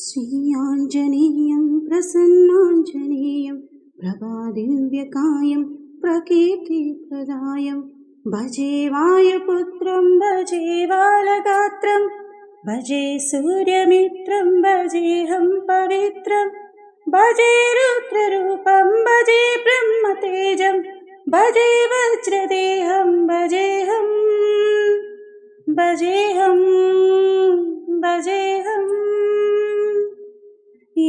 श्रीयाञ्जनेयं प्रसन्नाञ्जनेयं प्रभादिव्यकायं प्रकीर्तिप्रदायं भजे वायुपुत्रं भजे बालगात्रं भजे सूर्यमित्रं भजेऽहं पवित्रं भजे रुद्ररूपं भजे ब्रह्मतेजं भजे वज्रदेहं भजेऽहं भजेऽहं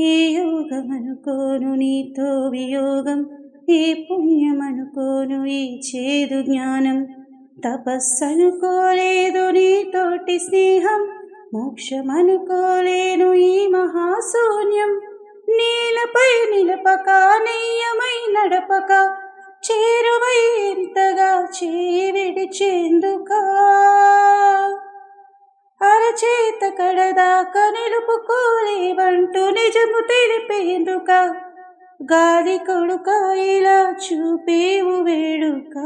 ఏ యోగమనుకోను నీతో వియోగం, ఏ పుణ్యమనుకోను ఈ చేదు జ్ఞానం, తపస్సనుకోలేదు నీతోటి స్నేహం, మోక్షమనుకోలేను ఈ మహాశూన్యం. నీలపై నిలపక నెయ్యమై నడపక చేరువై ఎంతగా చేయి విడిచేందుకా, అరచేత కడదాకా నిలుపుకోలేవంటూ నిజము తెలిపేందుక, గాలి కొడుక ఇలా చూపేవు వేడుక.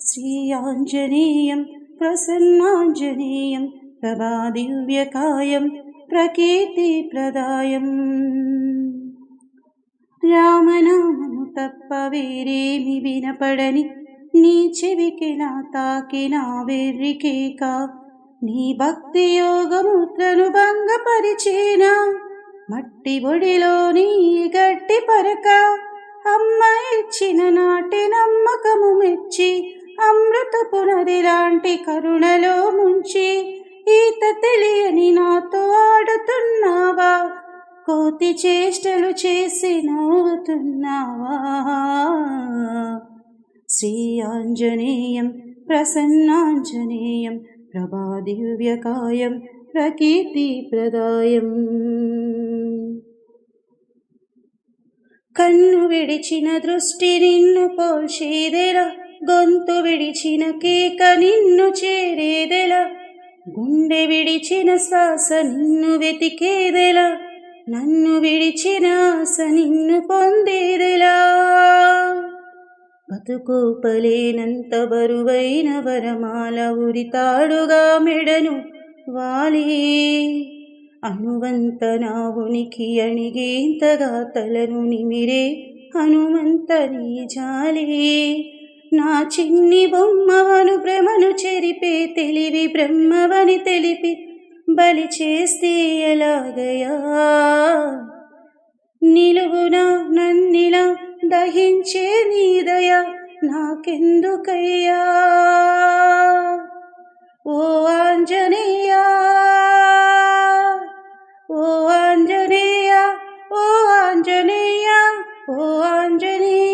శ్రీ ఆంజనేయం ప్రసన్నాంజనేయం ప్రభాదివ్యకాయం ప్రకీర్తిప్రదాయం. రామనామము తప్ప వేరేమి వినపడని నీ చెవికినా తాకినా వెర్రికేక, నీ భక్తి యోగముద్రను భంగపరిచేనా మట్టి ఒడిలో నీ గట్టి పరక. అమ్మ ఇచ్చిన నాటి నమ్మకము మెచ్చి అమృతపు నది లాంటి కరుణలో ముంచి, ఈత తెలియని నాతో ఆడుతున్నావా, కోతి చేష్టలు చేసి నవ్వుతున్నావా. శ్రీ ఆంజనేయం ప్రసన్నాంజనేయం ప్రభాదివ్యకాయం ప్రకీర్తిప్రదాయం. కన్ను విడిచిన దృష్టి నిన్ను పోల్చేదెలా, గొంతు విడిచిన కేక నిన్ను చేరేదెలా, గుండె విడిచిన శ్వాస నిన్ను వెతికేదెలా, నన్ను విడిచిన ఆశ నిన్ను పొందేదెలా. బతుకోపలేనంత బరువైన వరమాల ఉరితాడుగా మెడను వాలి, అణువంత నా ఉనికి అణిగేంతగా తలను నిమిరే హనుమంత నీ జాలి. నా చిన్ని బొమ్మవను భ్రమను చెరిపే తెలివి బ్రహ్మవని తెలిపి బలి చేస్తే ఎలాగయా, నిలువునా నన్నిలా దహించే నీ దయ నాకెందుకయ్యా. ఓ ఆంజనేయ ఓ ఆంజనేయ ఓ ఆంజనేయ ఓ ఆంజనేయ.